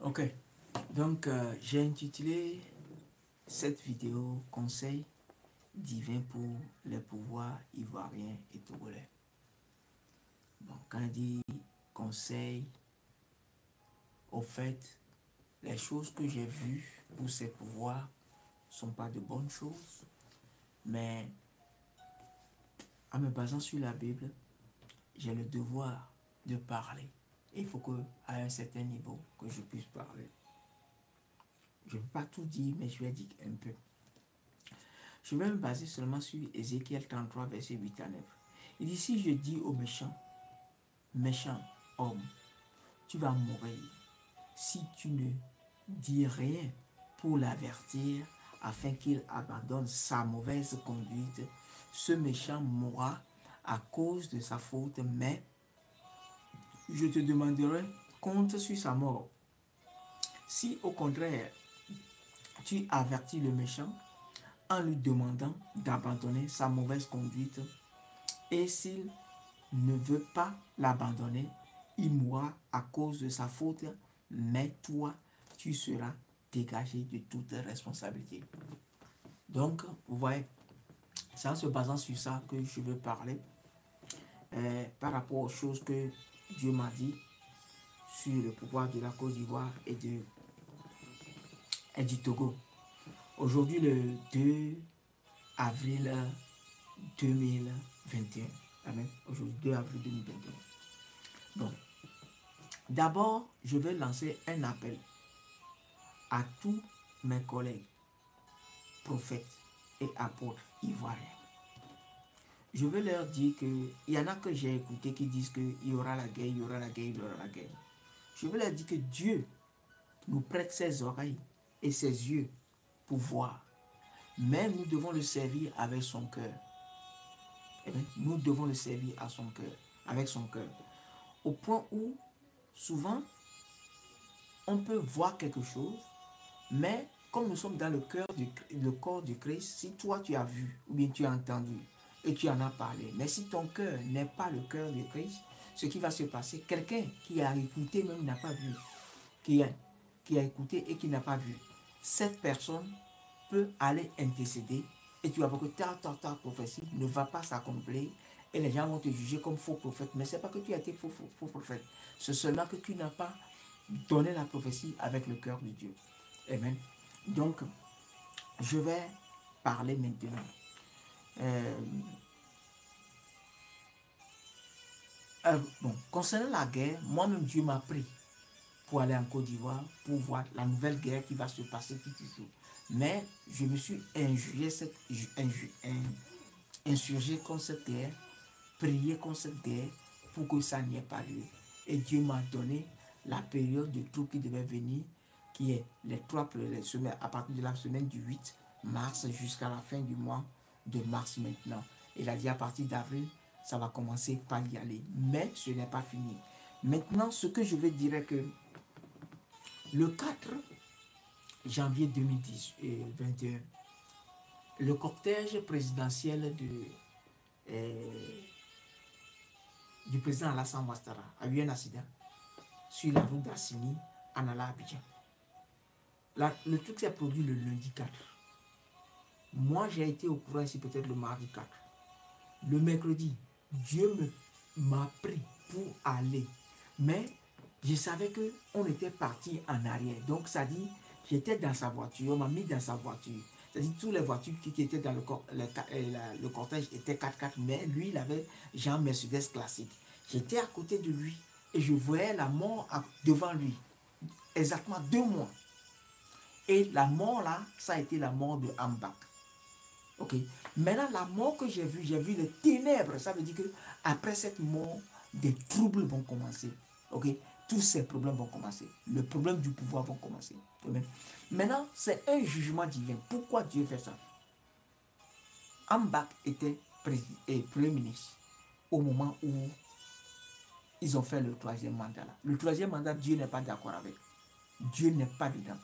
Ok, donc j'ai intitulé cette vidéo Conseil divin pour les pouvoirs ivoiriens et togolais. Donc quand on dit conseil, au fait, les choses que j'ai vues pour ces pouvoirs ne sont pas de bonnes choses, mais en me basant sur la Bible, j'ai le devoir de parler. Et il faut qu'à un certain niveau, que je puisse parler. Je ne peux pas tout dire, mais je vais dire un peu. Je vais me baser seulement sur Ézéchiel 33, verset 8 à 9. Il dit, si je dis au méchant, méchant homme, tu vas mourir, si tu ne dis rien pour l'avertir, afin qu'il abandonne sa mauvaise conduite, ce méchant mourra à cause de sa faute, mais je te demanderai compte sur sa mort. Si au contraire, tu avertis le méchant en lui demandant d'abandonner sa mauvaise conduite, et s'il ne veut pas l'abandonner, il mourra à cause de sa faute, mais toi, tu seras dégagé de toute responsabilité. Donc, vous voyez, c'est en se basant sur ça que je veux parler par rapport aux choses que Dieu m'a dit sur le pouvoir de la Côte d'Ivoire et du Togo. Aujourd'hui, le 2 avril 2021. Amen. Aujourd'hui, 2 avril 2021. Donc, d'abord, je vais lancer un appel à tous mes collègues, prophètes et apôtres ivoiriens. Je vais leur dire qu'il y en a que j'ai écouté qui disent qu'il y aura la guerre, il y aura la guerre, il y aura la guerre. Je vais leur dire que Dieu nous prête ses oreilles et ses yeux pour voir. Mais nous devons le servir avec son cœur. Eh bien, nous devons le servir à son cœur, avec son cœur. Au point où, souvent, on peut voir quelque chose, mais comme nous sommes dans le corps du Christ, si toi tu as vu ou bien tu as entendu et tu en as parlé, mais si ton cœur n'est pas le cœur du Christ, ce qui va se passer, quelqu'un qui a écouté même n'a pas vu, qui a écouté et qui n'a pas vu, cette personne peut aller intercéder et tu vas voir que ta prophétie ne va pas s'accomplir et les gens vont te juger comme faux prophète. Mais ce n'est pas que tu as été faux prophète, c'est seulement que tu n'as pas donné la prophétie avec le cœur de Dieu. Amen. Donc, je vais parler maintenant. Bon, concernant la guerre, moi-même Dieu m'a pris pour aller en Côte d'Ivoire pour voir la nouvelle guerre qui va se passer tout de suite. Mais je me suis insurgé contre cette guerre, prié contre cette guerre pour que ça n'y ait pas lieu. Et Dieu m'a donné la période de troupes qui devait venir, qui est les 3 premières semaines, à partir de la semaine du 8 mars jusqu'à la fin du mois de mars maintenant. Il a dit à partir d'avril, ça va commencer par y aller. Mais ce n'est pas fini. Maintenant, ce que je veux dire est que le 4 janvier 2021, le cortège présidentiel du président Alassane Ouattara a eu un accident sur la route d'Assini en allant à Abidjan. Le truc s'est produit le lundi 4. Moi, j'ai été au courant ici peut-être le mardi 4. Le mercredi, Dieu m'a pris pour aller. Mais je savais qu'on était parti en arrière. Donc, ça dit, j'étais dans sa voiture, on m'a mis dans sa voiture. C'est-à-dire, toutes les voitures qui étaient dans le cortège étaient 4x4, mais lui, il avait Jean Mercedes classique. J'étais à côté de lui et je voyais la mort devant lui. Exactement 2 mois. Et la mort là, ça a été la mort de Ambak. Ok. Maintenant, la mort que j'ai vue les ténèbres. Ça veut dire que après cette mort, des troubles vont commencer. Ok. Tous ces problèmes vont commencer. Le problème du pouvoir vont commencer. Maintenant, c'est un jugement divin. Pourquoi Dieu fait ça? Ambak était premier ministre au moment où ils ont fait le 3e mandat. Là. Le 3e mandat, Dieu n'est pas d'accord avec. Dieu n'est pas dedans.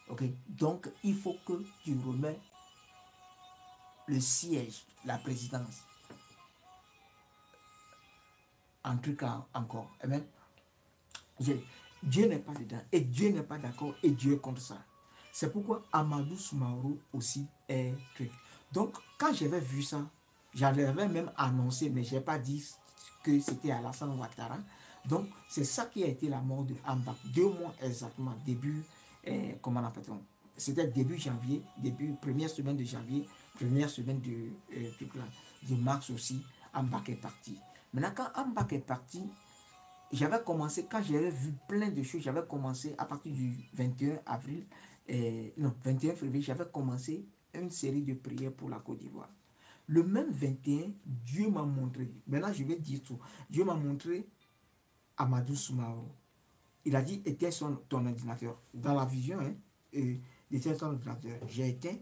Ok. Donc, il faut que tu remets le siège, la présidence, en tout cas encore. Amen. Dieu n'est pas dedans et Dieu n'est pas d'accord et Dieu est contre ça. C'est pourquoi Amadou Soumaoro aussi est truc. Donc, quand j'avais vu ça, j'avais même annoncé, mais je n'ai pas dit que c'était Alassane Ouattara. Donc, c'est ça qui a été la mort de Ambak. 2 mois exactement, début, comment on appelle ça? C'était début janvier, première semaine de janvier, première semaine de mars aussi, Ambak est parti. Maintenant, quand Ambak est parti, j'avais commencé, quand j'avais vu plein de choses, j'avais commencé à partir du 21 avril, non, 21 février, j'avais commencé une série de prières pour la Côte d'Ivoire. Le même 21, Dieu m'a montré, maintenant je vais dire tout, Dieu m'a montré Amadou Soumaoro. Il a dit, éteins ton ordinateur. Dans la vision, hein, éteins ton ordinateur. J'ai éteint,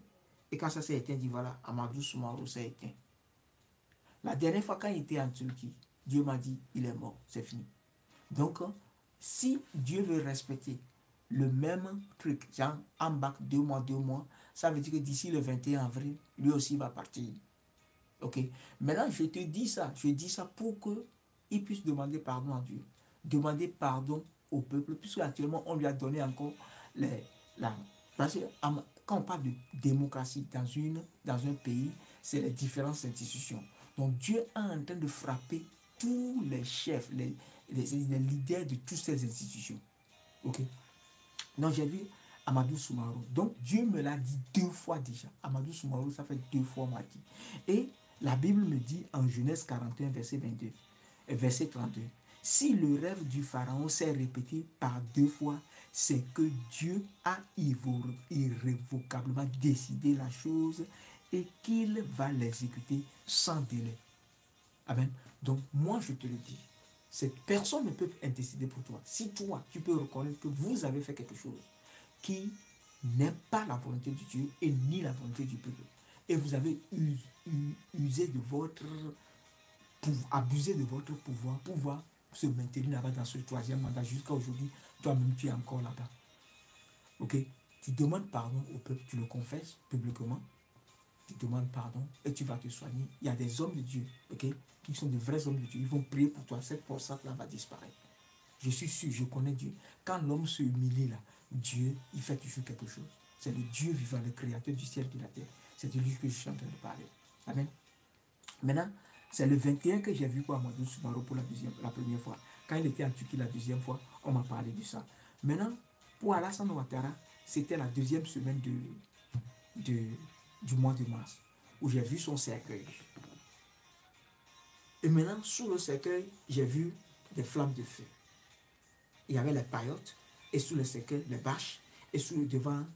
et quand ça s'est éteint, il dit, voilà, Amadou Soumaoro s'est éteint. La dernière fois, quand il était en Turquie, Dieu m'a dit, il est mort, c'est fini. Donc, si Dieu veut respecter le même truc, genre en bac 2 mois, ça veut dire que d'ici le 21 avril, lui aussi va partir. Ok? Maintenant, je te dis ça, pour qu'il puisse demander pardon à Dieu. Demander pardon au peuple, puisque actuellement, on lui a donné encore parce que quand on parle de démocratie dans un pays, c'est les différentes institutions. Donc, Dieu est en train de frapper tous les chefs, les leaders de toutes ces institutions. Ok? Donc, j'ai vu Amadou Soumaoro. Donc, Dieu me l'a dit 2 fois déjà. Amadou Soumaoro, ça fait 2 fois, m'a dit. Et la Bible me dit en Genèse 41, verset 22, verset 32, si le rêve du pharaon s'est répété par 2 fois, c'est que Dieu a irrévocablement décidé la chose et qu'il va l'exécuter sans délai. Amen. Donc, moi, je te le dis, cette personne ne peut intercéder pour toi. Si toi, tu peux reconnaître que vous avez fait quelque chose qui n'est pas la volonté de Dieu et ni la volonté du peuple, et vous avez usé de abusé de votre pouvoir se maintenir là-bas dans ce 3e mandat jusqu'à aujourd'hui, toi-même tu es encore là-bas. Ok? Tu demandes pardon au peuple, tu le confesses publiquement, tu demandes pardon et tu vas te soigner. Il y a des hommes de Dieu, ok, qui sont de vrais hommes de Dieu. Ils vont prier pour toi. Cette force-là va disparaître. Je suis sûr, je connais Dieu. Quand l'homme se humilie là, Dieu, il fait toujours quelque chose. C'est le Dieu vivant, le créateur du ciel et de la terre. C'est de lui que je suis en train de parler. Amen. Maintenant, c'est le 21 que j'ai vu pour Amadou Soumaoro pour la première fois. Quand il était en Turquie la 2e fois, on m'a parlé de ça. Maintenant, pour Alassane Ouattara, c'était la 2e semaine du mois de mars, où j'ai vu son cercueil. Et maintenant, sous le cercueil, j'ai vu des flammes de feu. Il y avait les paillotes, et sous le cercueil, les bâches, et devant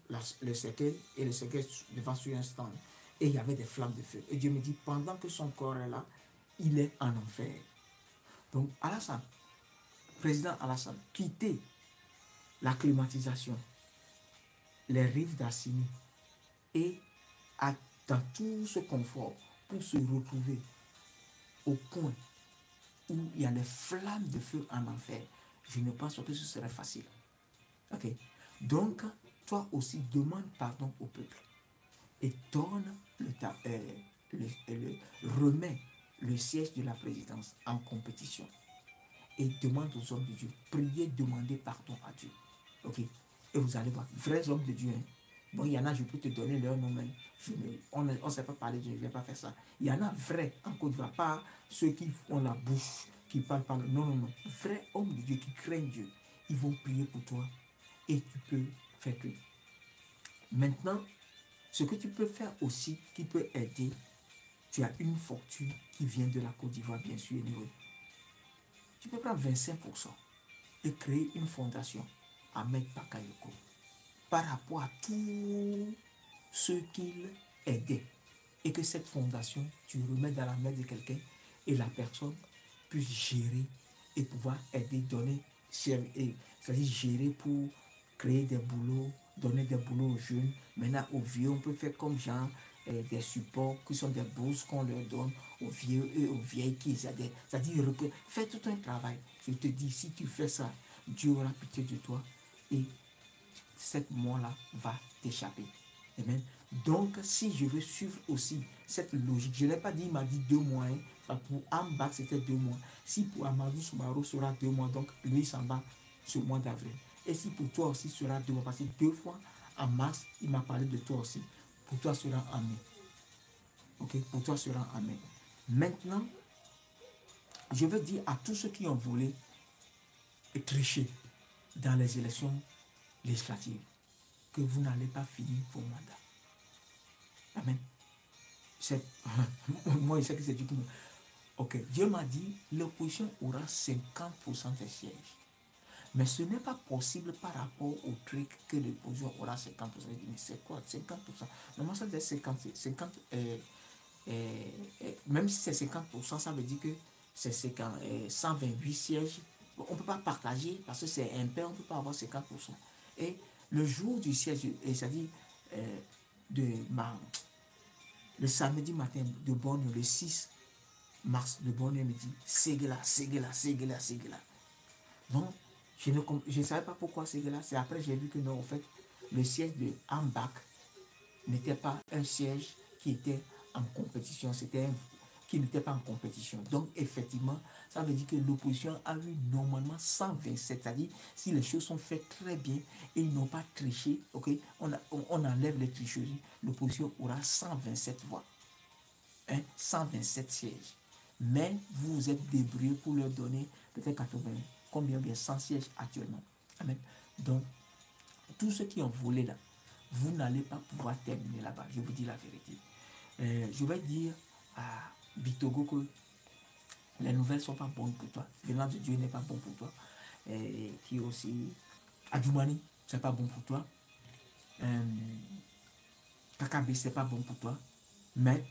le cercueil, et le cercueil devant sur un stand. Et il y avait des flammes de feu. Et Dieu me dit, pendant que son corps est là, il est en enfer. Donc, Alassane, président Alassane, quittez la climatisation, les rives d'Assini, et dans tout ce confort pour se retrouver au coin où il y a les flammes de feu en enfer. Je ne pense pas que ce serait facile. Ok? Donc, toi aussi, demande pardon au peuple et remets le siège de la présidence en compétition et demande aux hommes de Dieu, priez, demandez pardon à Dieu. Ok? Et vous allez voir, vrais hommes de Dieu, hein? Bon, il y en a, je peux te donner leur nom, mais on ne sait pas parler, je ne vais pas faire ça. Il y en a vrais en Côte d'Ivoire, pas ceux qui ont la bouche, qui parlent par le... Non. Vrais hommes de Dieu qui craignent Dieu, ils vont prier pour toi et tu peux faire tout. Maintenant, ce que tu peux faire aussi, qui peut aider, tu as une fortune qui vient de la Côte d'Ivoire, bien sûr, tu peux prendre 25% et créer une fondation à Ahmed Bakayoko par rapport à tous ceux qu'il aidait. Et que cette fondation, tu remets dans la main de quelqu'un et la personne puisse gérer et pouvoir aider, donner, c'est-à-dire gérer pour créer des boulots, donner des boulots aux jeunes. Maintenant, aux vieux, on peut faire comme genre des supports qui sont des bourses qu'on leur donne aux vieux et aux vieilles qui aident. C'est-à-dire, fais tout un travail. Je te dis, si tu fais ça, Dieu aura pitié de toi et cette mort-là va t'échapper. Amen. Donc, si je veux suivre aussi cette logique, je ne l'ai pas dit, il m'a dit 2 mois. Hein. Pour Ambak, c'était 2 mois. Si pour Amadou Soumaoro sera 2 mois, donc lui s'en va ce mois d'avril. Et si pour toi aussi sera 2 mois, parce que 2 fois en mars, il m'a parlé de toi aussi. Pour toi sera en mai. Ok, pour toi sera en mai. Maintenant, je veux dire à tous ceux qui ont volé et triché dans les élections législatives que vous n'allez pas finir vos mandats. Amen. Moi, je sais que c'est Dieu qui me... Ok, Dieu m'a dit, l'opposition aura 50% des sièges. Mais ce n'est pas possible par rapport au truc que l'opposition aura 50%. Mais c'est quoi 50%? Normalement, ça doit être 50 même si c'est 50%, ça veut dire que c'est 128 sièges. On ne peut pas partager parce que c'est impair, on ne peut pas avoir 50%. Et le jour du siège, c'est-à-dire le samedi matin de Borne, le 6 mars de Borne, me dit Ségela. Donc, je ne savais pas pourquoi Ségela. C'est après j'ai vu que non, en fait, le siège de Ambach n'était pas un siège qui était en compétition, c'était un qui n'était pas en compétition. Donc, effectivement, ça veut dire que l'opposition a eu normalement 127, c'est-à-dire si les choses sont faites très bien et ils n'ont pas triché, ok, on enlève les tricheries, l'opposition aura 127 voix, 127 sièges. Mais vous vous êtes débrouillé pour leur donner peut-être 80, combien bien 100 sièges actuellement. Amen. Donc, tous ceux qui ont volé là, vous n'allez pas pouvoir terminer là-bas, je vous dis la vérité. Je vais dire à Bitogo que les nouvelles ne sont pas bonnes pour toi. Venant de Dieu n'est pas bon pour toi. Et qui aussi, Adjoumani, ce n'est pas bon pour toi. Kakabe, ce n'est pas bon pour toi. Mais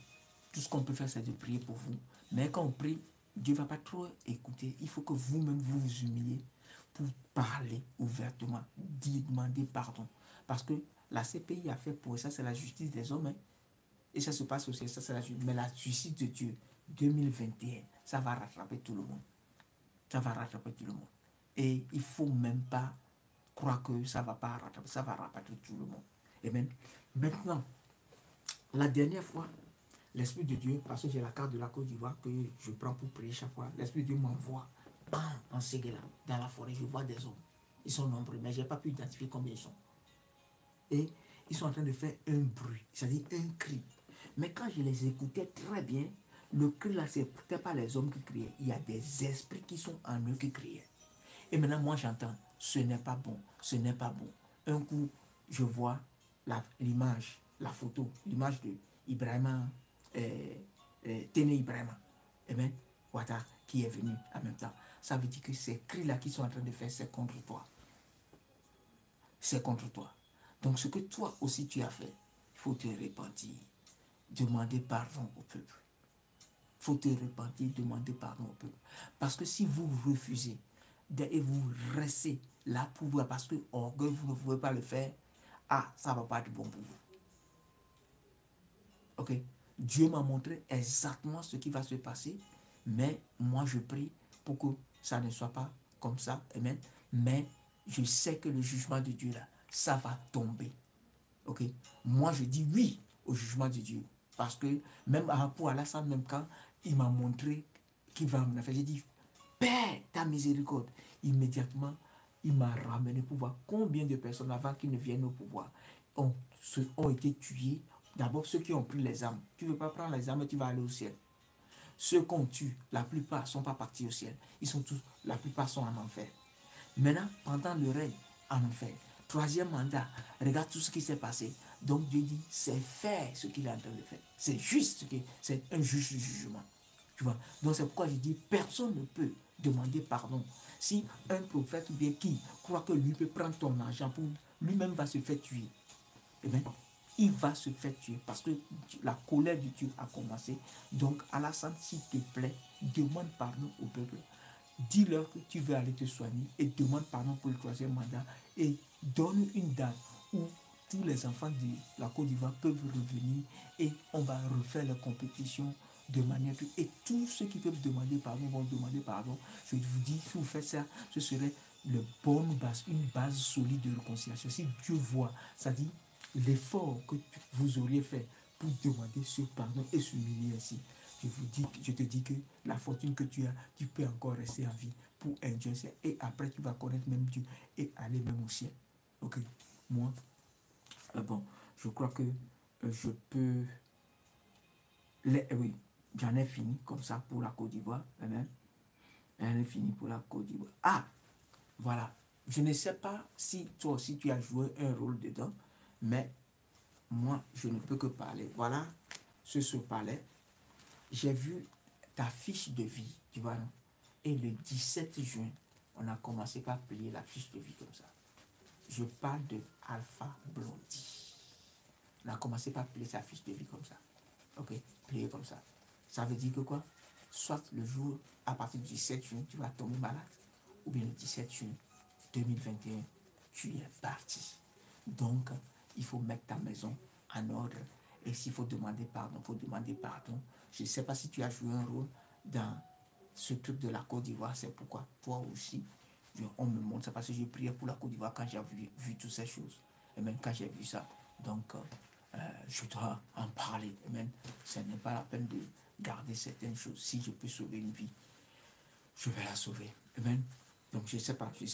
tout ce qu'on peut faire, c'est de prier pour vous. Mais quand on prie, Dieu ne va pas trop écouter. Il faut que vous-même vous vous humiliez pour parler ouvertement, demander pardon. Parce que la CPI a fait pour ça, c'est la justice des hommes. Et ça se passe aussi, ça c'est la justice. Mais la justice de Dieu, 2021, ça va rattraper tout le monde. Ça va rattraper tout le monde. Et il ne faut même pas croire que ça ne va pas rattraper, ça va rattraper tout le monde. Et même, maintenant, la dernière fois, l'Esprit de Dieu, parce que j'ai la carte de la Côte d'Ivoire que je prends pour prier chaque fois, l'Esprit de Dieu m'envoie en Ségela, dans la forêt, je vois des hommes. Ils sont nombreux, mais je n'ai pas pu identifier combien ils sont. Et ils sont en train de faire un bruit, c'est-à-dire un cri. Mais quand je les écoutais très bien, le cri là, ce n'était pas les hommes qui criaient. Il y a des esprits qui sont en eux qui criaient. Et maintenant, moi, j'entends, ce n'est pas bon, ce n'est pas bon. Un coup, je vois l'image, la photo, l'image de Ibrahima, Téné Ibrahima, et bien, Ouattara, qui est venu en même temps. Ça veut dire que ces cris-là qu'ils sont en train de faire, c'est contre toi. C'est contre toi. Donc, ce que toi aussi tu as fait, il faut te repentir. Demander pardon au peuple. Il faut te repentir, demander pardon au peuple. Parce que si vous refusez et vous restez là pour vous, parce que orgueil, vous ne pouvez pas le faire, ça ne va pas être bon pour vous. Ok? Dieu m'a montré exactement ce qui va se passer, mais moi je prie pour que ça ne soit pas comme ça. Amen. Mais je sais que le jugement de Dieu là, ça va tomber. Ok? Moi je dis oui au jugement de Dieu. Parce que même pour Alassane, même quand il m'a montré qu'il va me faire, j'ai dit, Père, ta miséricorde. Immédiatement, il m'a ramené pour voir combien de personnes avant qu'ils ne viennent au pouvoir ont été tuées. D'abord, ceux qui ont pris les armes. Tu ne veux pas prendre les armes, tu vas aller au ciel. Ceux qu'on tue, la plupart ne sont pas partis au ciel. La plupart sont en enfer. Maintenant, pendant le règne en enfer, 3e mandat, regarde tout ce qui s'est passé. Donc Dieu dit, c'est faire ce qu'il est en train de faire. C'est juste, c'est un juste jugement. Tu vois? Donc c'est pourquoi je dis, personne ne peut demander pardon. Si un prophète ou bien qui croit que lui peut prendre ton argent pour lui-même va se faire tuer, eh bien, il va se faire tuer parce que la colère de Dieu a commencé. Donc, Alassane, s'il te plaît, demande pardon au peuple. Dis-leur que tu veux aller te soigner et demande pardon pour le 3e mandat et donne une date où tous les enfants de la Côte d'Ivoire peuvent revenir et on va refaire la compétition de manière que... Et tous ceux qui peuvent demander pardon vont demander pardon. Je vous dis, si vous faites ça, ce serait une base solide de réconciliation. Si Dieu voit, ça dit l'effort que vous auriez fait pour demander ce pardon et s'humilier ainsi. Je te dis que la fortune que tu as, tu peux encore rester en vie pour un Dieu. Et après, tu vas connaître même Dieu et aller même au ciel. Ok, moi, bon, je crois que je peux... oui, j'en ai fini comme ça pour la Côte d'Ivoire. J'en ai fini pour la Côte d'Ivoire. Ah, voilà. Je ne sais pas si toi aussi tu as joué un rôle dedans, mais moi, je ne peux que parler. Voilà ce palais. J'ai vu ta fiche de vie, tu vois, non? Et le 17 juin, on a commencé par plier la fiche de vie comme ça. Je parle de Alpha Blondy. On a commencé par plier sa fiche de vie comme ça. Ok, plier comme ça. Ça veut dire que quoi? Soit le jour, à partir du 17 juin, tu vas tomber malade, ou bien le 17 juin 2021, tu es parti. Donc, il faut mettre ta maison en ordre. Et s'il faut demander pardon, il faut demander pardon. Je ne sais pas si tu as joué un rôle dans ce truc de la Côte d'Ivoire. C'est pourquoi toi aussi, on me montre ça parce que j'ai prié pour la Côte d'Ivoire quand j'ai vu toutes ces choses. Et même quand j'ai vu ça. Donc, je dois en parler. Et même, ce n'est pas la peine de garder certaines choses. Si je peux sauver une vie, je vais la sauver. Amen. Donc, je ne sais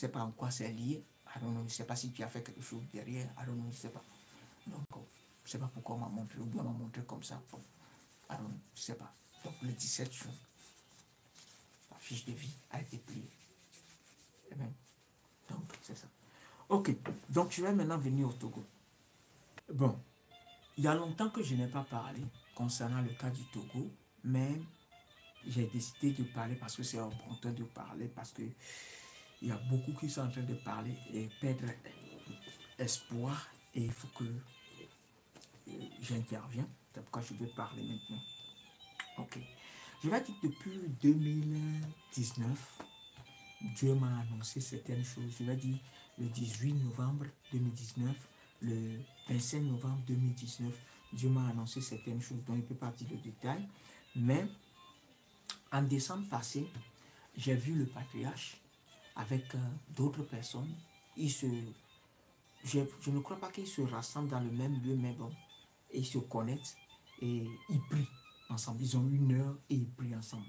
pas en quoi c'est lié. Je ne sais pas si tu as fait quelque chose derrière. Je ne sais pas. Donc, je ne sais pas pourquoi on m'a montré, ou bien on m'a montré comme ça. Bon, je ne sais pas. Donc, le 17 juin, la fiche de vie a été pliée. Amen. Donc, c'est ça. Ok. Donc, je vais maintenant venir au Togo. Bon, il y a longtemps que je n'ai pas parlé concernant le cas du Togo, mais j'ai décidé de parler parce que c'est important de parler, parce que il y a beaucoup qui sont en train de parler et perdre espoir, et il faut que j'intervienne. C'est pourquoi je vais parler maintenant. Ok. Je vais dire que depuis 2019, Dieu m'a annoncé certaines choses. Je vais dire le 18 novembre 2019, le 25 novembre 2019, Dieu m'a annoncé certaines choses dont il peut pas dire de détails. Mais en décembre passé, j'ai vu le patriarche avec d'autres personnes. Je ne crois pas qu'ils se rassemblent dans le même lieu, mais bon, ils se connectent et ils prient ensemble. Ils ont une heure et ils prient ensemble.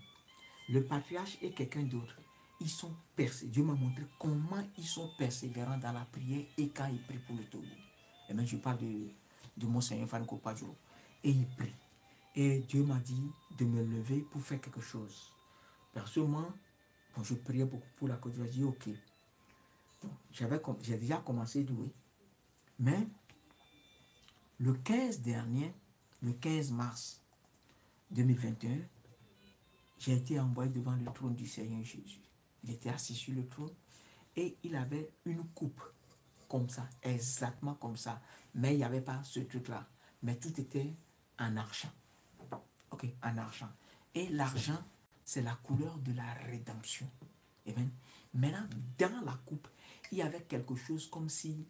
Le patriarche et quelqu'un d'autre, ils sont persévérants. Dieu m'a montré comment ils sont persévérants dans la prière et quand ils prient pour le Togo. Et même je parle de Monseigneur Franco Padjoro. Et ils prient. Et Dieu m'a dit de me lever pour faire quelque chose. Personnellement, bon, je priais beaucoup pour la Côte d'Ivoire. J'ai dit ok. J'ai déjà commencé à louer. Mais le 15 dernier, le 15 mars 2021, j'ai été envoyé devant le trône du Seigneur Jésus. Il était assis sur le trône et il avait une coupe comme ça, exactement comme ça. Mais il n'y avait pas ce truc-là. Mais tout était en argent. Ok, en argent. Et l'argent, c'est la couleur de la rédemption. Amen. Maintenant, dans la coupe, il y avait quelque chose comme si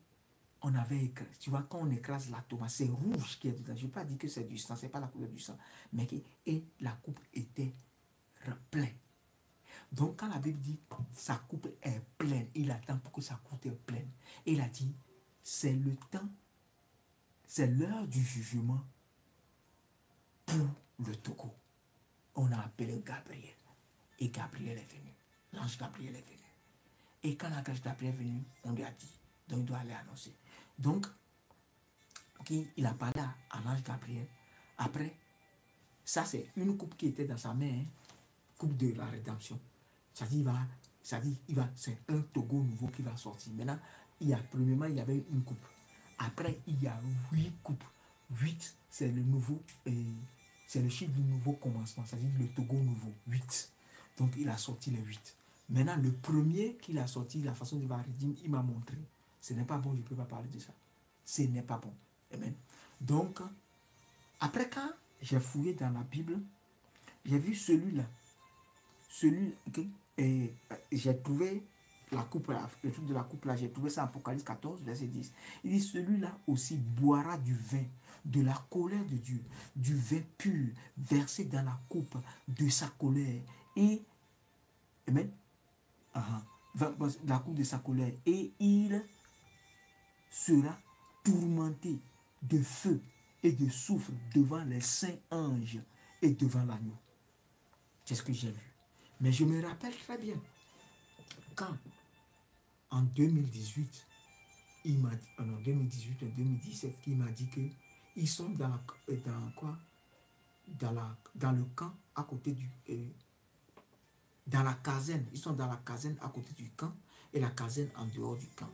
on avait écrasé. Tu vois, quand on écrase la tomate, c'est rouge qui est dedans. Je ne vais pas dire que c'est du sang, ce n'est pas la couleur du sang. Mais et la coupe était pleine. Donc, quand la Bible dit sa coupe est pleine, il attend pour que sa coupe est pleine. Et il a dit, c'est le temps, c'est l'heure du jugement pour le Togo. On a appelé Gabriel. Et Gabriel est venu. L'ange Gabriel est venu. Et quand l'ange Gabriel est venu, on lui a dit, donc il doit aller annoncer. Donc, il a parlé à l'ange Gabriel. Après, ça c'est une coupe qui était dans sa main, hein, coupe de la rédemption. Ça dit, c'est un Togo nouveau qui va sortir. Maintenant, premièrement, il y avait une coupe. Après, il y a 8 coupes. 8, c'est le nouveau, c'est le chiffre du nouveau commencement. Ça dit le Togo nouveau, 8. Donc, il a sorti les 8. Maintenant, le premier qu'il a sorti, la façon dont il va rédimer, il m'a montré. Ce n'est pas bon, je ne peux pas parler de ça. Ce n'est pas bon. Amen. Donc, après quand j'ai fouillé dans la Bible, j'ai vu celui-là. Et j'ai trouvé la coupe, le truc de la coupe là, j'ai trouvé ça en Apocalypse 14, verset 10. Il dit, celui-là aussi boira du vin, de la colère de Dieu, du vin pur, versé dans la coupe de sa colère. Et, amen, la coupe de sa colère. Et il sera tourmenté de feu et de soufre devant les saints anges et devant l'agneau. C'est ce que j'ai vu. Mais je me rappelle très bien quand en 2018, il m'a dit, en 2018 ou 2017, il m'a dit que ils sont dans quoi? Dans le camp à côté du... dans la caserne. Ils sont dans la caserne à côté du camp et la caserne en dehors du camp.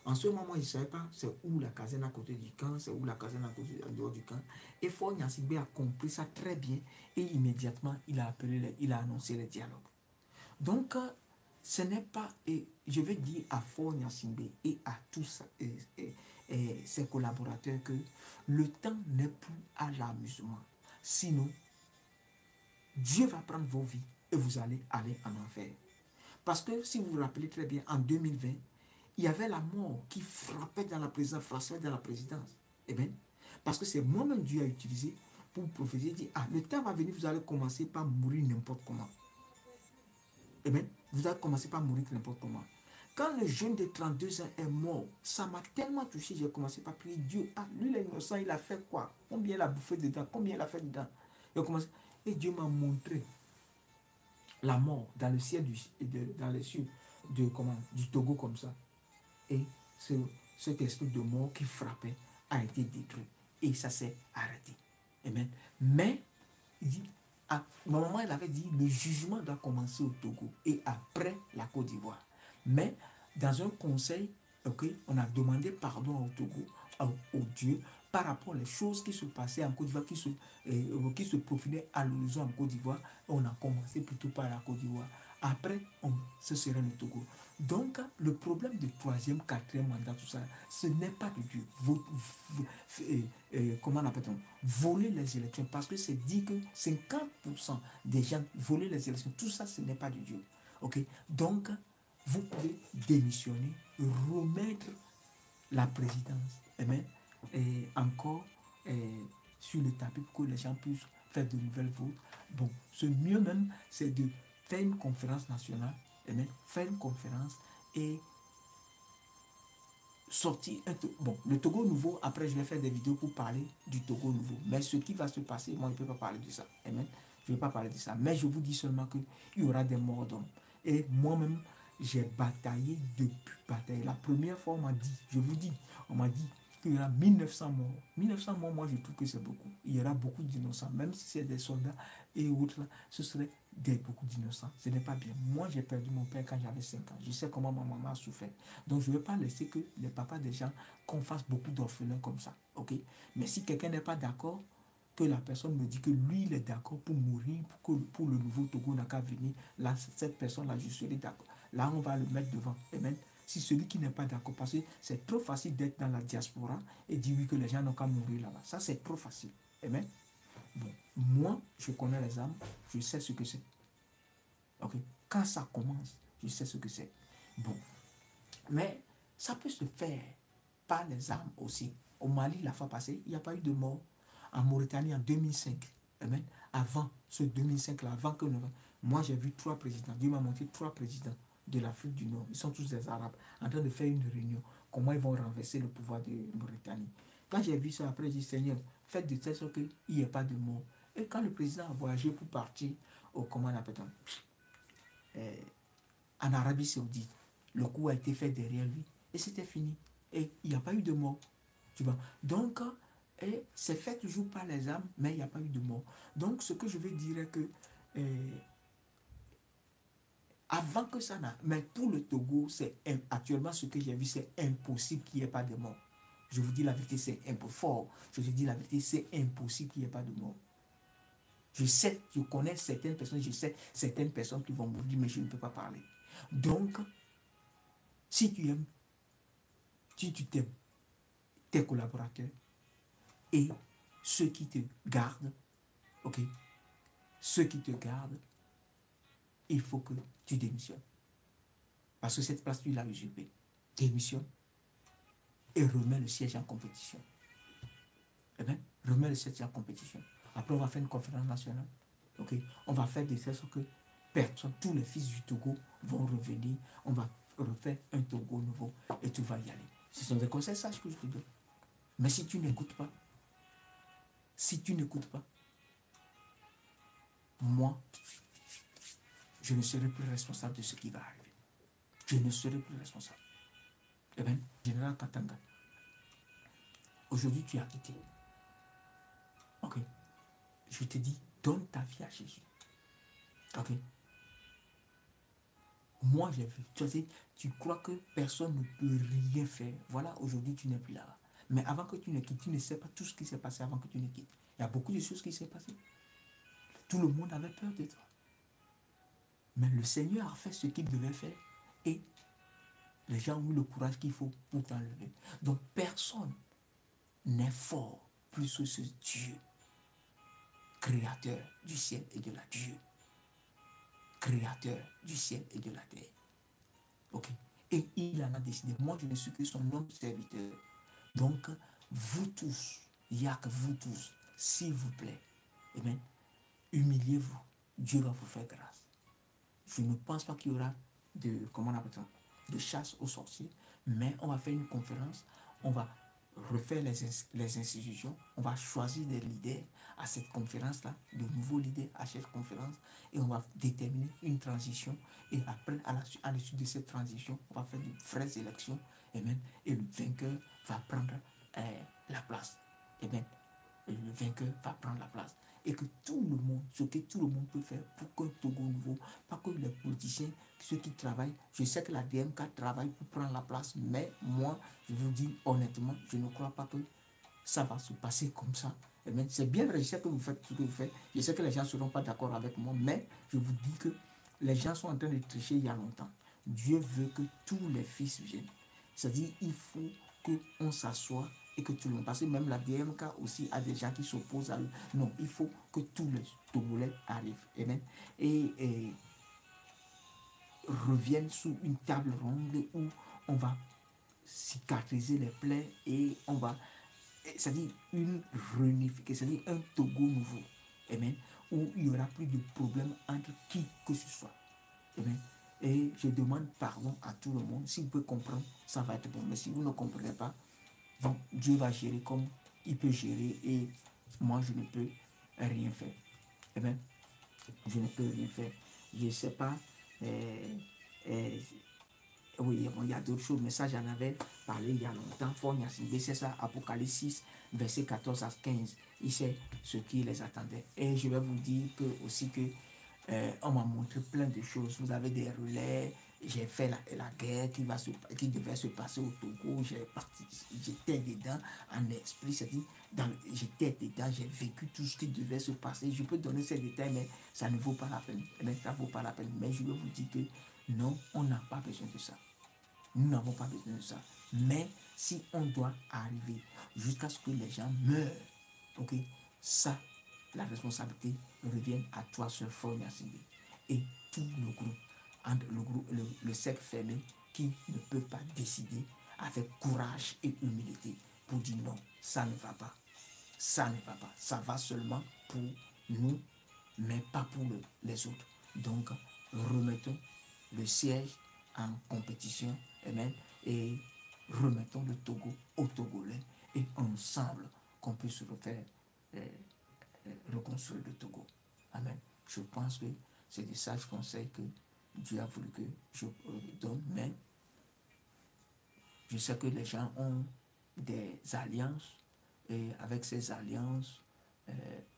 En ce moment, il ne savait pas c'est où la caserne à côté du camp, c'est où la caserne en dehors du camp. Et Faure Gnassingbé a compris ça très bien et immédiatement, il a appelé, il a annoncé les dialogues. Donc, ce n'est pas, et je vais dire à Faure Gnassingbé et à tous ses collaborateurs que le temps n'est plus à l'amusement. Sinon, Dieu va prendre vos vies et vous allez aller en enfer. Parce que si vous vous rappelez très bien, en 2020, il y avait la mort qui frappait dans la présidence, frappait dans la présidence. Eh bien, parce que c'est moi-même Dieu a utilisé pour prophétiser, dire, ah, le temps va venir, vous allez commencer par mourir n'importe comment. Eh bien, vous allez commencer par mourir n'importe comment. Quand le jeune de 32 ans est mort, ça m'a tellement touché, j'ai commencé par prier Dieu. Ah, lui, l'innocent, il a fait quoi? Combien il a bouffé dedans? Combien il a fait dedans? Et Dieu m'a montré la mort dans le ciel dans les cieux du Togo comme ça. Et cet esprit de mort qui frappait a été détruit. Et ça s'est arrêté. Amen. Mais, il dit, à moment, il avait dit, le jugement doit commencer au Togo et après la Côte d'Ivoire. Mais, dans un conseil, okay, on a demandé pardon au Togo, au Dieu, par rapport aux choses qui se passaient en Côte d'Ivoire, qui se profilaient à l'horizon en Côte d'Ivoire. On a commencé plutôt par la Côte d'Ivoire. Après, ce serait le Togo. Donc, le problème du troisième, quatrième mandat, tout ça, ce n'est pas de Dieu. Comment on appelle-t-on? Voler les élections, parce que c'est dit que 50% des gens voler les élections, tout ça, ce n'est pas de Dieu. Ok? Donc, vous pouvez démissionner, remettre la présidence, amen, et encore sur le tapis pour que les gens puissent faire de nouvelles votes. Bon, ce mieux même, c'est de faire une conférence nationale, amen, faire une conférence et sortir bon, le Togo nouveau. Après, je vais faire des vidéos pour parler du Togo nouveau. Mais ce qui va se passer, moi, je ne peux pas parler de ça. Amen. Je ne vais pas parler de ça. Mais je vous dis seulement qu'il y aura des morts d'hommes. Et moi-même, j'ai bataillé depuis bataille. La première fois, on m'a dit, je vous dis, on m'a dit qu'il y aura 1900 morts. 1900 morts, moi, je trouve que c'est beaucoup. Il y aura beaucoup d'innocents. Même si c'est des soldats et autres, là, ce serait beaucoup d'innocents. Ce n'est pas bien. Moi, j'ai perdu mon père quand j'avais 5 ans. Je sais comment ma maman a souffert. Donc, je ne veux pas laisser que les papas des gens, qu'on fasse beaucoup d'orphelins comme ça. Ok? Mais si quelqu'un n'est pas d'accord, que la personne me dit que lui, il est d'accord pour mourir, pour le nouveau Togo n'a qu'à venir, là, cette personne-là, je serai d'accord. Là, on va le mettre devant. Amen. Si celui qui n'est pas d'accord, parce que c'est trop facile d'être dans la diaspora et dire oui que les gens n'ont qu'à mourir là-bas. Ça, c'est trop facile. Amen. Bon, moi, je connais les âmes, je sais ce que c'est. Ok? Quand ça commence, je sais ce que c'est. Bon. Mais ça peut se faire par les armes aussi. Au Mali, la fois passée, il n'y a pas eu de mort. En Mauritanie, en 2005. Amen. Avant ce 2005-là, avant que nous... Moi, j'ai vu 3 présidents. Dieu m'a montré 3 présidents de l'Afrique du Nord. Ils sont tous des Arabes en train de faire une réunion. Comment ils vont renverser le pouvoir de Mauritanie. Quand j'ai vu ça, après, j'ai dit, Seigneur, faites de telle sorte qu'il n'y ait pas de mort. Et quand le président a voyagé pour partir au, comment on appelle en Arabie Saoudite, le coup a été fait derrière lui et c'était fini. Et il n'y a pas eu de mort. Tu vois. Donc, c'est fait toujours par les âmes, mais il n'y a pas eu de mort. Donc, ce que je veux dire est que avant que ça n'a... Mais pour le Togo, c'est actuellement ce que j'ai vu, c'est impossible qu'il n'y ait pas de mort. Je vous dis la vérité, c'est un peu fort. Je vous dis la vérité, c'est impossible qu'il n'y ait pas de mort. Je sais, je connais certaines personnes, je sais certaines personnes qui vont mourir, mais je ne peux pas parler. Donc, si tu aimes, si tu t'aimes, tes collaborateurs et ceux qui te gardent, ok, ceux qui te gardent, il faut que tu démissionnes. Parce que cette place, tu l'as usurpée. Démissionne et remets le siège en compétition. Eh bien, remets le siège en compétition. Après, on va faire une conférence nationale. Ok, on va faire des choses que personne, tous les fils du Togo vont revenir. On va refaire un Togo nouveau et tu vas y aller. Ce sont des conseils sages que je te donne. Mais si tu n'écoutes pas, moi, je ne serai plus responsable de ce qui va arriver. je ne serai plus responsable. Eh bien, général Katanga, aujourd'hui tu as quitté. Ok. Je te dis, donne ta vie à Jésus. Ok. Moi, j'ai vu. Tu sais, tu crois que personne ne peut rien faire. Voilà, aujourd'hui, tu n'es plus là. Mais avant que tu ne quittes, tu ne sais pas tout ce qui s'est passé avant que tu ne quittes. Il y a beaucoup de choses qui s'est passé. Tout le monde avait peur de toi. Mais le Seigneur a fait ce qu'il devait faire. Et les gens ont eu le courage qu'il faut pour t'enlever. Donc, personne n'est fort plus que ce Dieu, créateur du ciel et de la terre. Créateur du ciel et de la terre. Ok. Et il en a décidé. Moi, je ne suis que son homme serviteur. Donc, vous tous, il n'y a que vous tous, s'il vous plaît, eh bien, humiliez-vous. Dieu va vous faire grâce. Je ne pense pas qu'il y aura de, comment on appelle ça, de chasse aux sorciers, mais on va faire une conférence, on va refaire les institutions, on va choisir des leaders à cette conférence-là, de nouveaux leaders à cette conférence, et on va déterminer une transition, et après, à l'issue de cette transition, on va faire de vraies élections, et le vainqueur va prendre la place. Et bien, le vainqueur va prendre la place. Et que tout le monde, ce que tout le monde peut faire pour qu'un Togo nouveau, pas que les politiciens, ceux qui travaillent, je sais que la DMK travaille pour prendre la place, mais moi, je vous dis honnêtement, je ne crois pas que ça va se passer comme ça. C'est bien vrai, je sais que vous faites ce que vous faites, je sais que les gens ne seront pas d'accord avec moi, mais je vous dis que les gens sont en train de tricher il y a longtemps. Dieu veut que tous les fils viennent. C'est-à-dire, il faut qu'on s'assoie et que tout le monde, parce que même la DMK aussi a des gens qui s'opposent à eux. Non, il faut que tous les Togolais arrivent. Amen. Et reviennent sous une table ronde où on va cicatriser les plaies et on va, c'est-à-dire une réunification, c'est-à-dire un Togo nouveau. Amen. Où il n'y aura plus de problème entre qui que ce soit. Amen. Et je demande pardon à tout le monde. Si vous pouvez comprendre, ça va être bon. Mais si vous ne comprenez pas, donc Dieu va gérer comme il peut gérer et moi je ne peux rien faire. Amen. Je ne peux rien faire. Je ne sais pas. Oui, bon, il y a d'autres choses, mais ça j'en avais parlé il y a longtemps. C'est ça, Apocalypse 6, verset 14 à 15. Il sait ce qui les attendait. Et je vais vous dire que, aussi que on m'a montré plein de choses. Vous avez des relais. J'ai fait la guerre qui devait se passer au Togo. J'étais dedans en esprit. C'est-à-dire, j'étais dedans, j'ai vécu tout ce qui devait se passer. Je peux donner ces détails, mais ça ne vaut pas la peine. Ça ne vaut pas la peine. Mais je vais vous dire que non, on n'a pas besoin de ça. Nous n'avons pas besoin de ça. Mais si on doit arriver jusqu'à ce que les gens meurent, ok, ça, la responsabilité revient à toi seul, frère Yassine. Et tout le groupe, le cercle fermé, qui ne peut pas décider avec courage et humilité pour dire non, ça ne va pas. Ça ne va pas. Ça va seulement pour nous, mais pas pour les autres. Donc, remettons le siège en compétition, amen, et remettons le Togo aux Togolais et ensemble qu'on puisse refaire, reconstruire le Togo. Amen. Je pense que c'est des sages conseils que Dieu a voulu que je donne, mais je sais que les gens ont des alliances et avec ces alliances,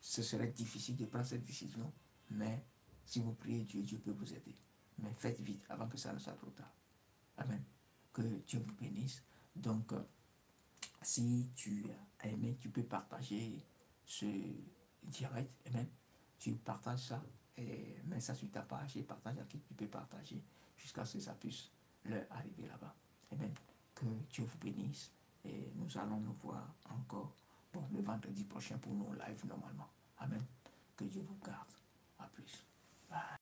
ce serait difficile de prendre cette décision, mais si vous priez Dieu, Dieu peut vous aider. Mais faites vite avant que ça ne soit trop tard. Amen. Que Dieu vous bénisse. Donc, si tu as aimé, tu peux partager ce direct. Amen. Tu partages ça et mets ça sur ta page et partage à qui tu peux partager jusqu'à ce que ça puisse leur arriver là-bas. Amen. Que Dieu vous bénisse et nous allons nous voir encore le vendredi prochain pour nos lives normalement. Amen. Que Dieu vous garde. À plus. Bye.